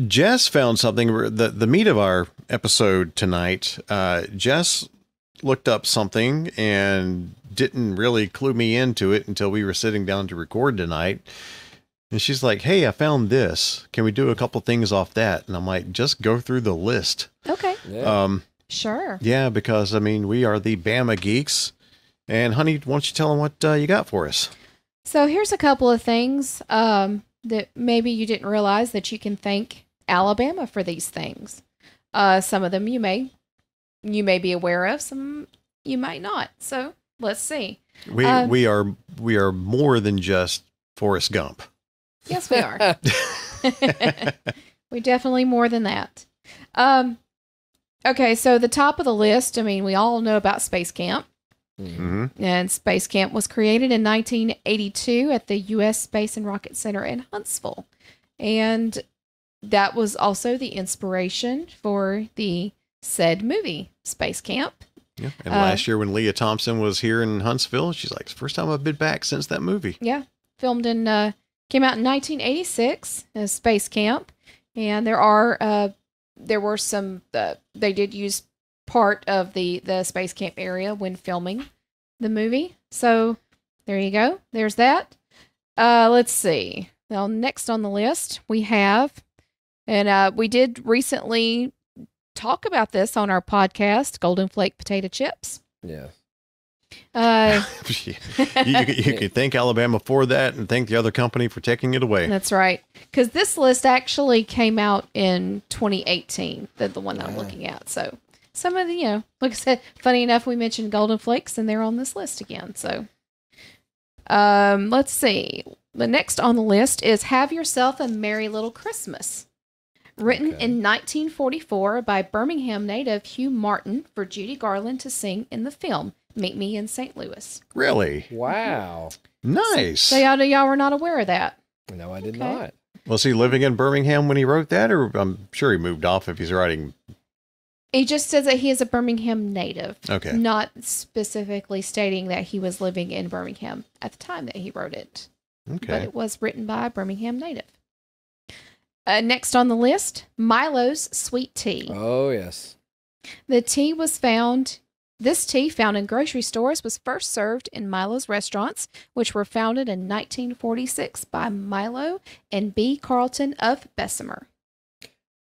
Jess found something. The meat of our episode tonight. Jess looked up something and didn't really clue me into it until we were sitting down to record tonight. And she's like, "Hey, I found this. Can we do a couple things off that?" And I'm like, "Just go through the list." Okay. Yeah. Sure. Yeah, because I mean, we are the Bama geeks. And honey, why don't you tell them what you got for us? So here's a couple of things that maybe you didn't realize that you can thank Alabama for these things. Some of them you may be aware of, some you might not. So let's see. We are more than just Forrest Gump. Yes, we are. We're definitely more than that. Okay, so the top of the list, I mean, we all know about Space Camp. Mm-hmm. And Space Camp was created in 1982 at the U.S. Space and Rocket Center in Huntsville. And that was also the inspiration for the said movie, Space Camp. Yeah. And last year when Leah Thompson was here in Huntsville, she's like, "It's the first time I've been back since that movie." Yeah. Filmed came out in 1986 as Space Camp. And there were some, they did use part of the Space Camp area when filming the movie. So there you go. There's that. Let's see. Now, next on the list we have, and we did recently talk about this on our podcast, Golden Flake potato chips. Yeah. You can thank Alabama for that and thank the other company for taking it away. That's right. Because this list actually came out in 2018, the one that I'm looking at. So some of the, like I said, funny enough, we mentioned Golden Flakes and they're on this list again. So let's see. The next on the list is Have Yourself a Merry Little Christmas. Written in 1944 by Birmingham native Hugh Martin for Judy Garland to sing in the film Meet Me in St. Louis. Really? Wow. Nice. So y'all were not aware of that? No, I did not. Was he living in Birmingham when he wrote that, or I'm sure he moved off if he's writing? He just says that he is a Birmingham native. Okay. Not specifically stating that he was living in Birmingham at the time that he wrote it. Okay. But it was written by a Birmingham native. Next on the list, Milo's Sweet Tea. Oh, yes. The tea was found... This tea, found in grocery stores, was first served in Milo's restaurants, which were founded in 1946 by Milo and B. Carlton of Bessemer.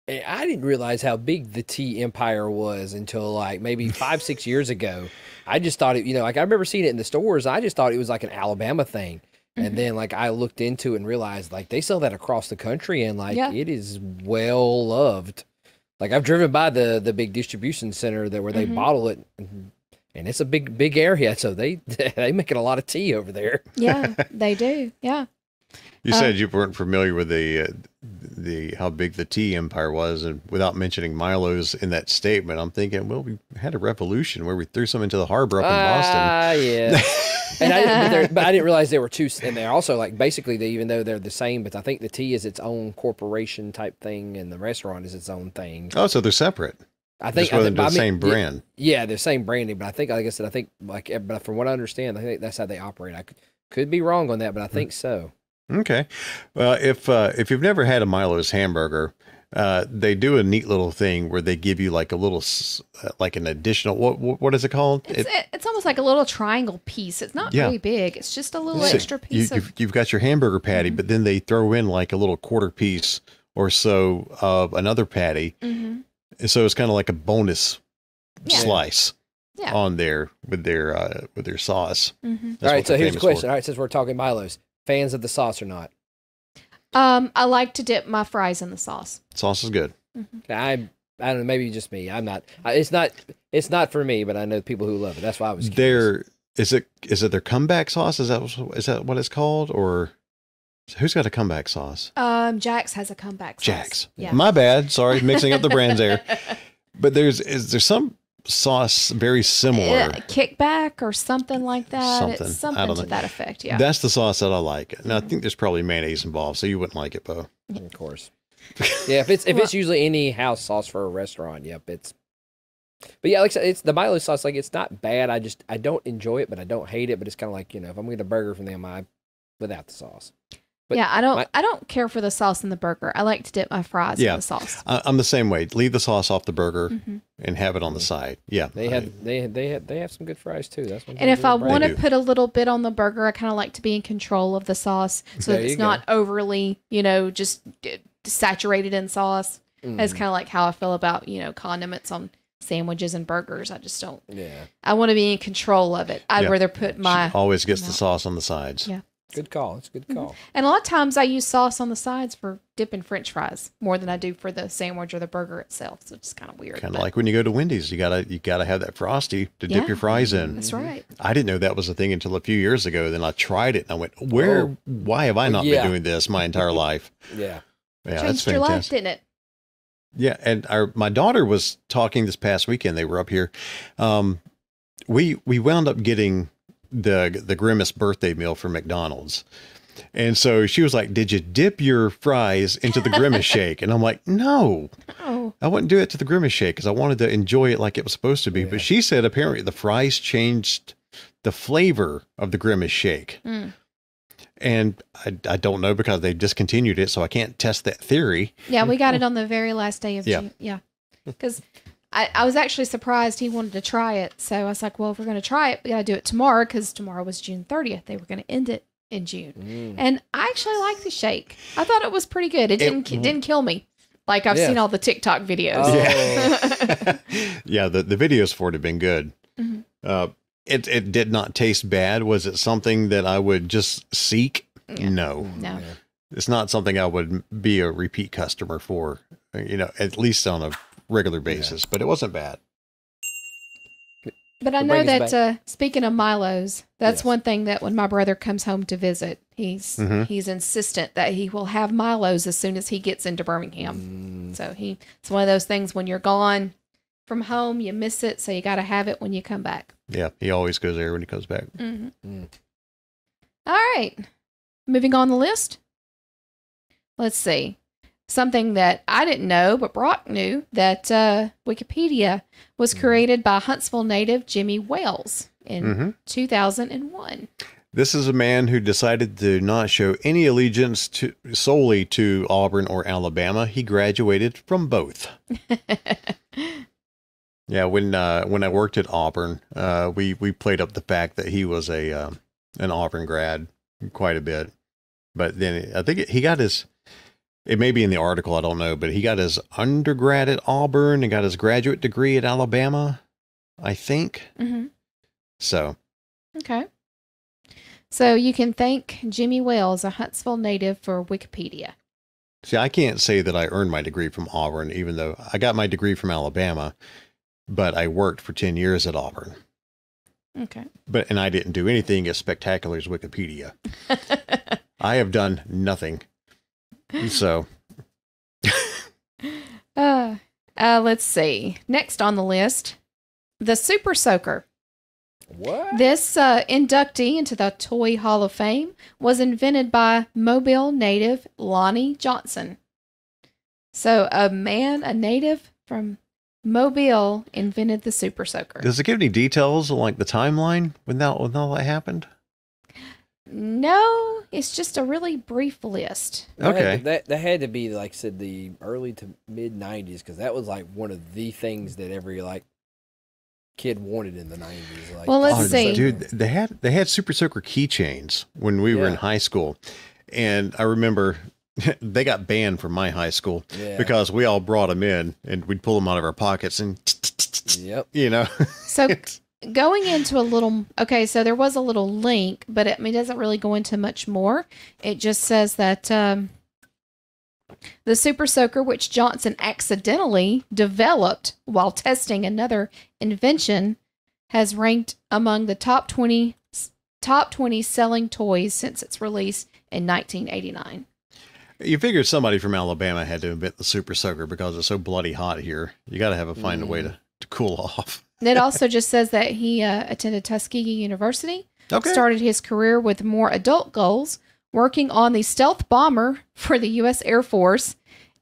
I didn't realize how big the tea empire was until like maybe 5-6 years ago. I just thought it, like I remember seeing it in the stores. I just thought it was like an Alabama thing. And then like I looked into it and realized like they sell that across the country and like it is well loved. Like I've driven by the big distribution center where they bottle it, and it's a big area, so they making a lot of tea over there. Yeah, they do. Yeah. You said you weren't familiar with the how big the tea empire was, and without mentioning Milo's in that statement, I'm thinking, well, we had a revolution where we threw some into the harbor up in Boston. Yeah. And I didn't realize there were two, and they're also like basically even though they're the same, but I think the tea is its own corporation type thing, and the restaurant is its own thing. Oh, so they're separate. I think they're the same brand. Yeah, they're same branding, but I think, like I said, but from what I understand, I think that's how they operate. I could be wrong on that, but I think so. Okay. Well, if you've never had a Milo's hamburger, they do a neat little thing where they give you like a little, like an additional, what is it called? It's almost like a little triangle piece. It's not very big. It's just a little extra piece. You've got your hamburger patty, but then they throw in like a little quarter piece or so of another patty. And so it's kind of like a bonus slice on there with their sauce. All right. So here's the question. All right. Since we're talking Milo's, fans of the sauce or not? I like to dip my fries in the sauce. Sauce is good. I don't know. Maybe just me. I'm not. It's not for me. But I know people who love it. That's why I was curious. Is it their comeback sauce? Is that what it's called? Or who's got a comeback sauce? Jack's has a comeback sauce. Jack's. Yeah. My bad. Sorry, mixing up the brands there. But is there some sauce very similar? Kickback or something like that. It's I don't something know. to that effect. Yeah. That's the sauce that I like. Now I think there's probably mayonnaise involved, so you wouldn't like it, Bo. Of course. Yeah, if it's usually any house sauce for a restaurant, but yeah, like I said, it's the Milo sauce. Like it's not bad. I don't enjoy it, but I don't hate it. But it's kind of like if I'm getting a burger from them, without the sauce. But yeah, I don't care for the sauce in the burger. I like to dip my fries in the sauce. I'm the same way. Leave the sauce off the burger Mm-hmm. and have it on the side. Yeah, they have some good fries too. That's one. And if I want They to do. put a little bit on the burger, I kind of like to be in control of the sauce so that There it's you go. not overly, just saturated in sauce. That's kind of like how I feel about, condiments on sandwiches and burgers. I just don't. Yeah. I want to be in control of it. I'd Yeah. rather put my. She always gets the sauce on the sides. Yeah. Good call. It's a good call. And a lot of times I use sauce on the sides for dipping French fries more than I do for the sandwich or the burger itself. So it's kind of weird. Kind of but like when you go to Wendy's, you gotta have that Frosty to dip Yeah. your fries in. That's right. I didn't know that was a thing until a few years ago. Then I tried it and I went, why have I not yeah. been doing this my entire life? Yeah. Yeah, that's Changed your life, fantastic. didn't it? Yeah, and my daughter was talking this past weekend. They were up here. We wound up getting the Grimace birthday meal from McDonald's. And so she was like, "Did you dip your fries into the Grimace shake?" And I'm like, "No, Oh, I wouldn't do it to the Grimace shake because I wanted to enjoy it like it was supposed to be." Yeah. But she said apparently the fries changed the flavor of the Grimace shake. Mm. And I don't know because they discontinued it, so I can't test that theory. yeah, we got it on the very last day of Yeah. June. Yeah. Because I was actually surprised he wanted to try it. So I was like, well, if we're going to try it, we got to do it tomorrow because tomorrow was June 30th. They were going to end it in June. And I actually like the shake. I thought it was pretty good. It didn't kill me. Like I've Yeah. seen all the TikTok videos. Oh. Yeah, the videos for it have been good. Mhm. It did not taste bad. Was it something that I would just seek? Yeah. No. No. Yeah. It's not something I would be a repeat customer for, at least on a regular basis, but it wasn't bad. But I So know bring us that speaking of Milos, that's Yes. one thing that when my brother comes home to visit, he's insistent that he will have Milos as soon as he gets into Birmingham. So it's one of those things when you're gone from home, you miss it, so you got to have it when you come back. Yeah, he always goes there when he comes back. All right, moving on the list. Let's see. Something that I didn't know, but Brock knew, that Wikipedia was created by Huntsville native Jimmy Wales in 2001. This is a man who decided to not show any allegiance solely to Auburn or Alabama. He graduated from both. Yeah, when I worked at Auburn, we played up the fact that he was an Auburn grad quite a bit. But then I think he got his, it may be in the article, I don't know, but he got his undergrad at Auburn and got his graduate degree at Alabama, I think. Mm-hmm. So. Okay. So you can thank Jimmy Wales, a Huntsville native, for Wikipedia. See, I can't say that I earned my degree from Auburn, even though I got my degree from Alabama, but I worked for 10 years at Auburn. Okay. And I didn't do anything as spectacular as Wikipedia. I have done nothing. So. Let's see. Next on the list, the Super Soaker. What? This inductee into the Toy Hall of Fame was invented by Mobile native Lonnie Johnson. So a native from Mobile, invented the Super Soaker. Does it give any details on like the timeline when all that happened? No, it's just a really brief list. Okay. That had to be, like I said, the early to mid 90s, because that was like one of the things that every like kid wanted in the 90s. Like, Well, let's see. Dude, they had Super Soaker keychains when we were in high school. And I remember they got banned from my high school because we all brought them in and we'd pull them out of our pockets and, Yep. So going into a little, okay, so there was a little link, but it doesn't really go into much more. It just says that the Super Soaker, which Johnson accidentally developed while testing another invention, has ranked among the top 20 selling toys since its release in 1989. You figured somebody from Alabama had to invent the Super Soaker because it's so bloody hot here. You got to find a way to cool off. And it also just says that he attended Tuskegee University, Okay. started his career with more adult goals, working on the stealth bomber for the U.S. Air Force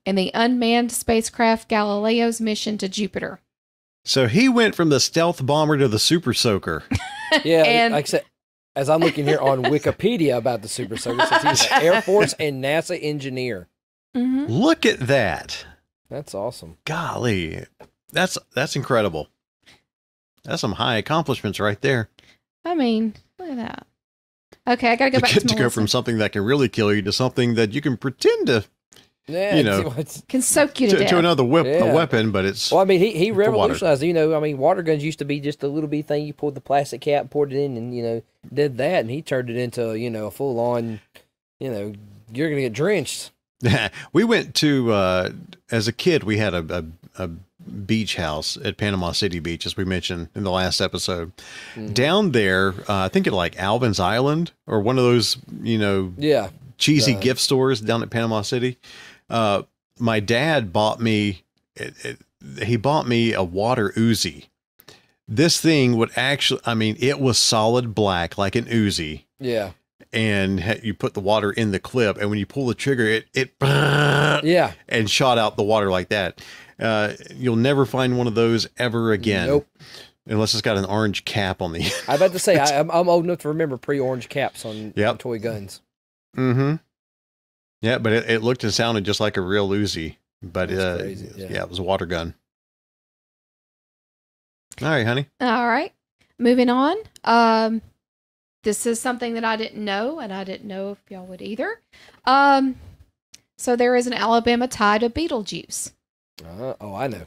and the unmanned spacecraft Galileo's mission to Jupiter. So he went from the stealth bomber to the Super Soaker. Yeah, And- like I said, As I'm looking here on Wikipedia about the Super Soaker, it says he's an Air Force and NASA engineer. Mm-hmm. Look at that. That's awesome. Golly. That's incredible. That's some high accomplishments right there. I mean, look at that. Okay, I gotta go back To to go from something that can really kill you to something that you can pretend to, Yeah, you know, can soak you to death. to another Yeah. a weapon, but it's well, I mean, he for water. revolutionized. You know, I mean, water guns used to be just a little bitty thing. You pulled the plastic cap, poured it in, and did that, and he turned it into a full on. You're gonna get drenched. We went to as a kid. We had a beach house at Panama City Beach, as we mentioned in the last episode. Mm-hmm. Down there, I think at like Alvin's Island or one of those, Yeah. cheesy gift stores down at Panama City. My dad bought me. He bought me a water Uzi. This thing would actually, I mean, it was solid black like an Uzi. Yeah. And you put the water in the clip, and when you pull the trigger, it Yeah. and shot out the water like that. You'll never find one of those ever again. Nope. Unless it's got an orange cap on the. I about to say I'm old enough to remember pre-orange caps on Yep. toy guns. Mm-hmm. Yeah, but it looked and sounded just like a real Uzi. But That's crazy, yeah, it was a water gun. All right, honey. All right, moving on. This is something that I didn't know, and I didn't know if y'all would either. So there is an Alabama tie to Beetlejuice. I know.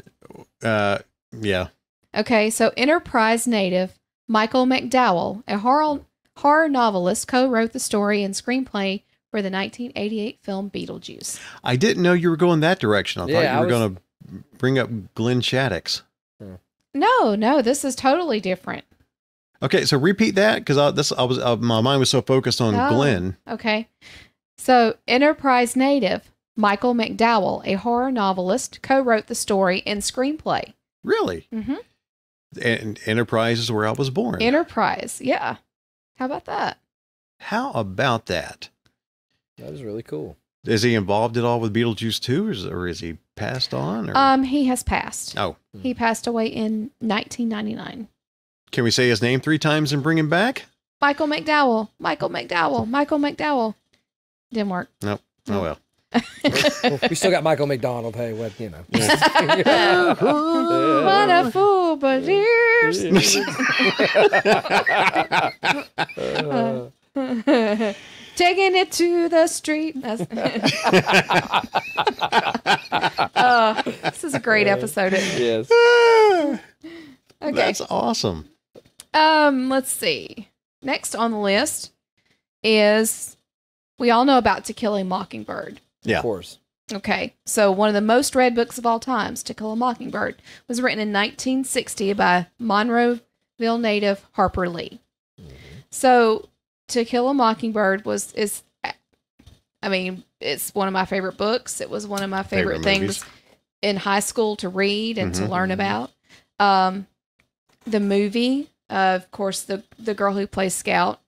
Yeah. Okay, so Enterprise native Michael McDowell, a horror novelist, co-wrote the story and screenplay for the 1988 film Beetlejuice. I didn't know you were going that direction. I thought Yeah, you were going to bring up Glenn Shaddix. No, this is totally different. Okay, so repeat that because my mind was so focused on Oh. Glenn. Okay. So, Enterprise native Michael McDowell, a horror novelist, co-wrote the story and screenplay. Really? Mm-hmm. And Enterprise is where I was born. Enterprise, yeah. How about that? How about that? That is really cool. Is he involved at all with Beetlejuice 2, or is he passed on? Or? He has passed. Oh. He passed away in 1999. Can we say his name 3 times and bring him back? Michael McDowell. Michael McDowell. Michael McDowell. Didn't work. Nope. Oh, well. Well, we still got Michael McDonald. Hey, what What a fool believes. Taking it to the street. This is a great episode. Yes. Okay. That's awesome. Let's see. Next on the list is, we all know about To Kill a Mockingbird. Yeah. Of course. Okay, so one of the most read books of all times, To Kill a Mockingbird, was written in 1960 by Monroeville native Harper Lee. So, To Kill a Mockingbird it's one of my favorite books. It was one of my favorite things movies. In high school to read and to learn about. The movie, of course, the girl who plays Scout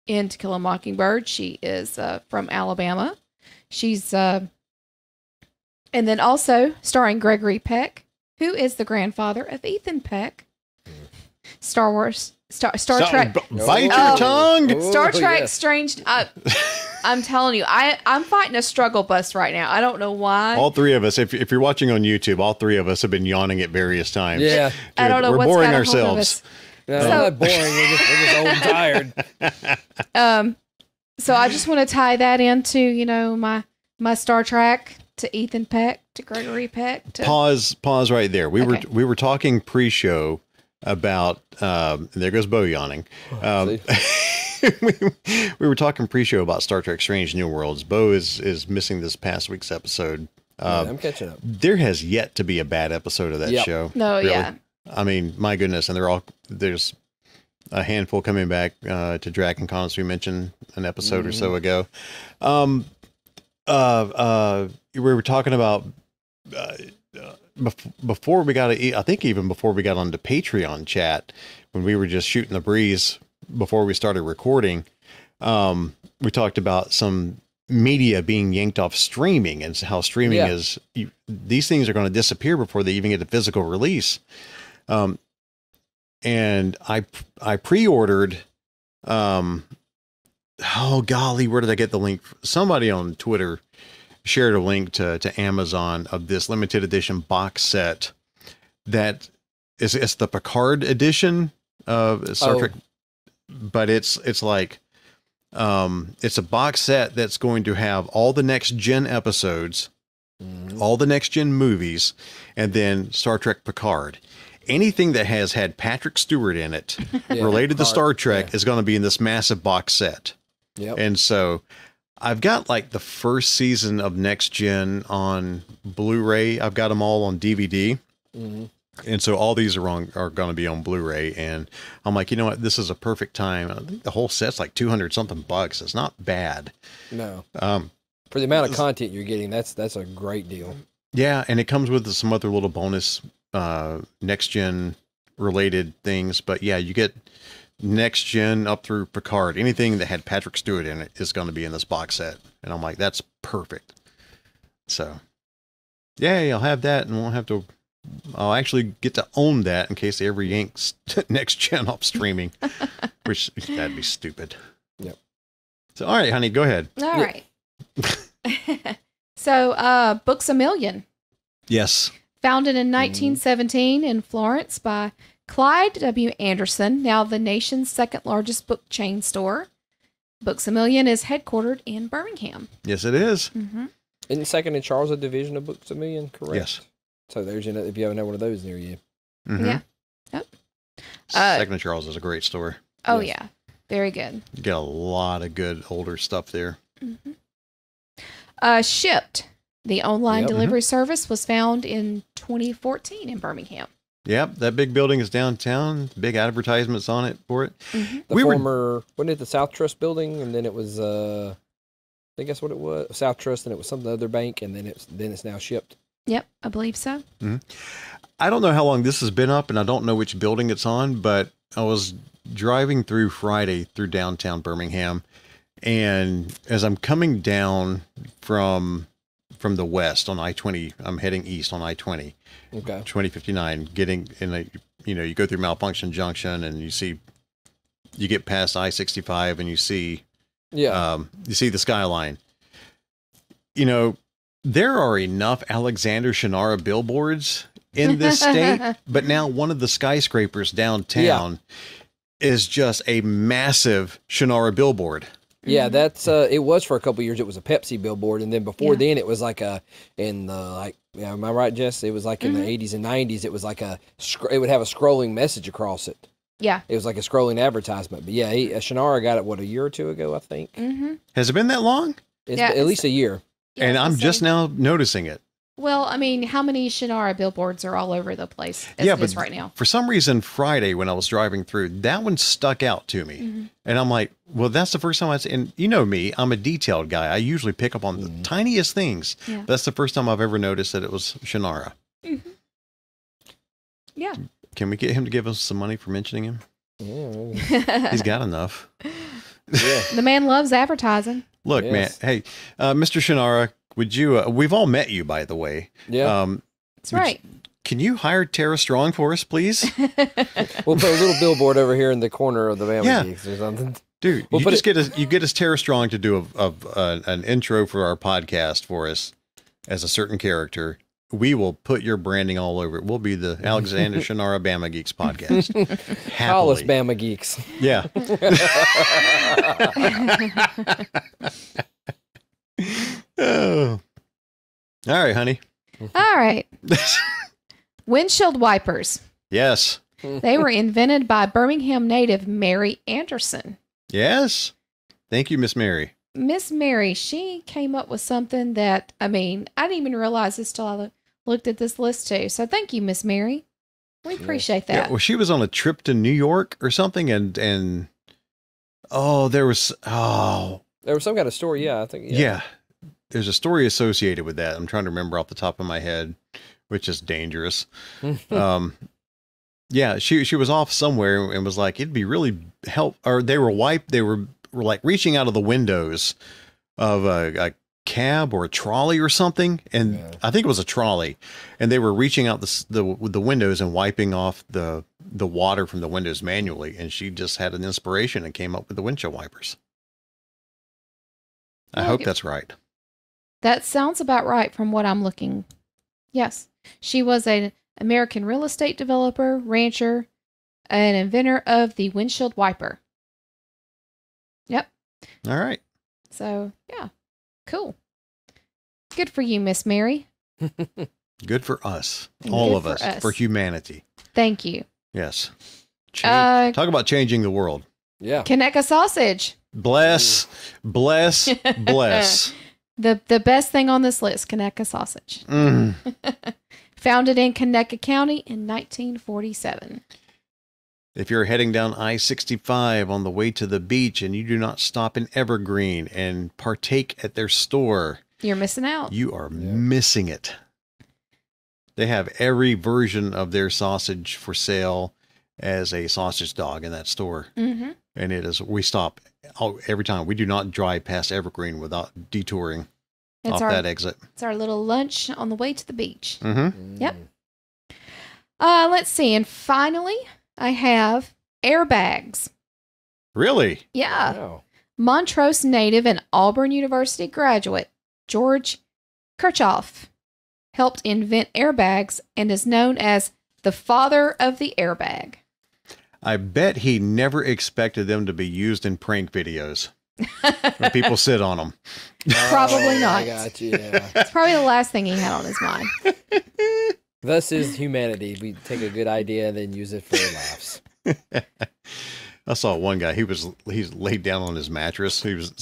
in To Kill a Mockingbird, she is from Alabama. She's and then also starring Gregory Peck, who is the grandfather of Ethan Peck. Star Trek. Bite your tongue. Star Trek yes. Strange. I'm telling you, I'm fighting a struggle bus right now. I don't know why. All 3 of us, if you're watching on YouTube, all 3 of us have been yawning at various times. Yeah. I don't know We're what's boring got a hold of ourselves. No, So- we're not boring. We're just old and tired. So I just want to tie that into, my Star Trek to Ethan Peck, to Gregory Peck. To, Pause right there. We Okay. were talking pre-show about there goes Bo yawning. We were talking pre-show about Star Trek Strange New Worlds. Bo is missing this past week's episode. I'm catching up. There has yet to be a bad episode of that Yep. show. No, really. yeah. I mean, my goodness, and there's a handful coming back to Dragon Con, as we mentioned an episode or so ago. We were talking about before we got I think even before we got onto Patreon chat, when we were just shooting the breeze before we started recording, we talked about some media being yanked off streaming and how streaming is, these things are going to disappear before they even get a physical release. And I pre-ordered Oh golly, where did I get the link? Somebody on Twitter shared a link to Amazon of this limited edition box set that it's the Picard edition of Star Trek, but it's like it's a box set that's going to have all the next gen episodes, all the next gen movies, and then Star Trek Picard. Anything that has had Patrick Stewart in it related to Star Trek is going to be in this massive box set. Yep. And so I've got like the first season of Next Gen on Blu-ray. I've got them all on DVD. And so all these are going to be on Blu-ray. And I'm like, you know what? This is a perfect time. I think the whole set's like 200 something bucks. It's not bad. No. For the amount of content you're getting, that's a great deal. Yeah. And it comes with some other little bonus Next Gen related things. But yeah, you get Next Gen up through Picard. Anything that had Patrick Stewart in it is going to be in this box set. And I'm like, that's perfect. So, yeah, I'll have that and won't have to. I'll actually get to own that in case they ever yanks Next Gen off streaming, which that'd be stupid. Yep. So, all right, honey, go ahead. All right. So, Books A Million. Yes. Founded in 1917 in Florence by Clyde W. Anderson, now the nation's second largest book chain store. Books A Million is headquartered in Birmingham. Yes, it is. Isn't Second and Charles a division of Books A Million, correct? Yes. So there's if you haven't had one of those near you. Yeah. Yep. Second and Charles is a great store. Oh, yeah. Very good. You get a lot of good older stuff there. Shipped, the online delivery service, was found in 2014 in Birmingham. Yep, that big building is downtown. Big advertisements on it for it. The former, wasn't it the South Trust building? And then it was, I think that's what it was, South Trust, and it was some other bank, and then it's now Shipped. Yep, I believe so. I don't know how long this has been up, and I don't know which building it's on, but I was driving through Friday through downtown Birmingham, and as I'm coming down from the west on I-20, I'm heading east on I-20. Okay. 2059, getting in you go through Malfunction Junction and you get past I-65 and you see the skyline. You know, there are enough Alexander Shannara billboards in this state, but now one of the skyscrapers downtown is just a massive Shannara billboard. Yeah, that's it was for a couple of years. It was a Pepsi billboard, and then before then, it was like am I right, Jess? It was like in the 80s and 90s. It was like it would have a scrolling message across it. Yeah, it was like a scrolling advertisement. But yeah, Shannara got it a year or two ago, I think. Has it been that long? It's at least a year. Yeah, and I'm just now noticing it. Well, I mean, how many Shannara billboards are all over the place as it is right now? For some reason, Friday when I was driving through, that one stuck out to me. And I'm like, well, that's the first time and you know me, I'm a detailed guy. I usually pick up on the tiniest things. Yeah. That's the first time I've ever noticed that it was Shannara. Yeah. Can we get him to give us some money for mentioning him? Yeah. He's got enough. Yeah. The man loves advertising. Look, man. Hey, Mr. Shannara, would you, we've all met you, by the way. Yeah. That's right. Can you hire Tara Strong for us, please? We'll put a little billboard over here in the corner of the Bama Geeks or something. Dude, you get us Tara Strong to do an intro for our podcast for us as a certain character. We will put your branding all over it. We'll be the Alexander Shannara Bama Geeks podcast. Call us Bama Geeks. Yeah. Oh. All right, honey. All right. Windshield wipers. Yes. They were invented by Birmingham native Mary Anderson. Yes. Thank you, Miss Mary. Miss Mary, she came up with something that, I mean, I didn't even realize this till I looked at this list too. So thank you, Miss Mary. We appreciate that. Yeah, well, she was on a trip to New York or something, and there was some kind of story. Yeah, I think. Yeah, there's a story associated with that. I'm trying to remember off the top of my head, which is dangerous. Yeah, she was off somewhere and was like, it'd be really they were like reaching out of the windows of a cab or a trolley or something. And I think it was a trolley, and they were reaching out the windows and wiping off the water from the windows manually. And she just had an inspiration and came up with the windshield wipers. I hope that's right. That sounds about right from what I'm looking. Yes. She was an American real estate developer, rancher, an inventor of the windshield wiper. Yep. All right. So, yeah. Cool. Good for you, Miss Mary. Good for us. And All good of us. For humanity. Thank you. Yes. Talk about changing the world. Yeah. Kaneka sausage. Bless, bless, bless. The best thing on this list, Kaneka sausage. Founded in Kaneka County in 1947. If you're heading down I-65 on the way to the beach and you do not stop in Evergreen and partake at their store, you're missing out. You are missing it. They have every version of their sausage for sale as a sausage dog in that store. Mm-hmm. And it is, we stop every time. We do not drive past Evergreen without detouring off that exit. It's our little lunch on the way to the beach. Mm-hmm. Yep. Let's see. And finally, I have airbags. Really? Yeah. Wow. Montrose native and Auburn University graduate George Kirchhoff helped invent airbags and is known as the father of the airbag. I bet he never expected them to be used in prank videos when people sit on them. Probably not. I got you. Yeah. It's probably the last thing he had on his mind. Thus is humanity. We take a good idea and then use it for laughs. I saw one guy. He's laid down on his mattress. His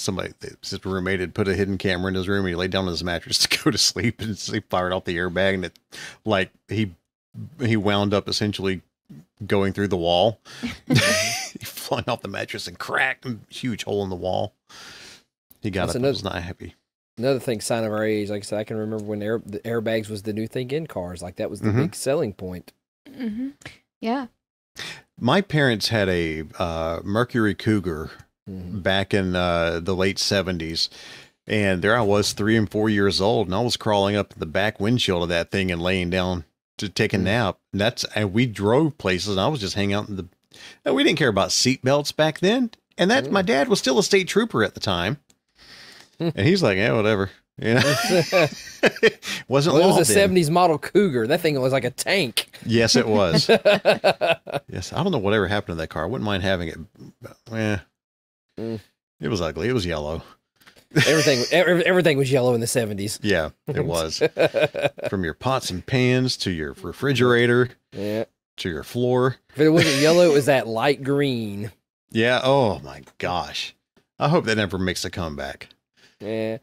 roommate had put a hidden camera in his room, and he laid down on his mattress to go to sleep, and he fired off the airbag, and he wound up essentially going through the wall. He flung off the mattress and cracked a huge hole in the wall. He got up and was not happy. Another thing, sign of our age. Like I said, I can remember when the airbags was the new thing in cars. Like that was the big selling point. Mm-hmm. Yeah. My parents had a Mercury Cougar back in the late 70s. And there I was, 3 and 4 years old, and I was crawling up the back windshield of that thing and laying down to take a nap. And we drove places, and I was just hanging out in we didn't care about seat belts back then. And my dad was still a state trooper at the time. And he's like, yeah, whatever. You know? It was a 70s model Cougar. That thing was like a tank. Yes, it was. Yes. I don't know whatever happened to that car. I wouldn't mind having it. It was ugly. It was yellow. Everything was yellow in the 70s. Yeah, it was. From your pots and pans to your refrigerator to your floor. If it wasn't yellow, it was that light green. Yeah. Oh my gosh. I hope that never makes a comeback. Yeah.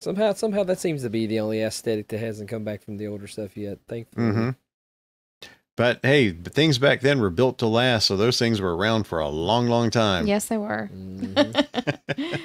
Somehow that seems to be the only aesthetic that hasn't come back from the older stuff yet, thankfully. Mm-hmm. But hey, the things back then were built to last, so those things were around for a long, long time. Yes, they were. Mm-hmm.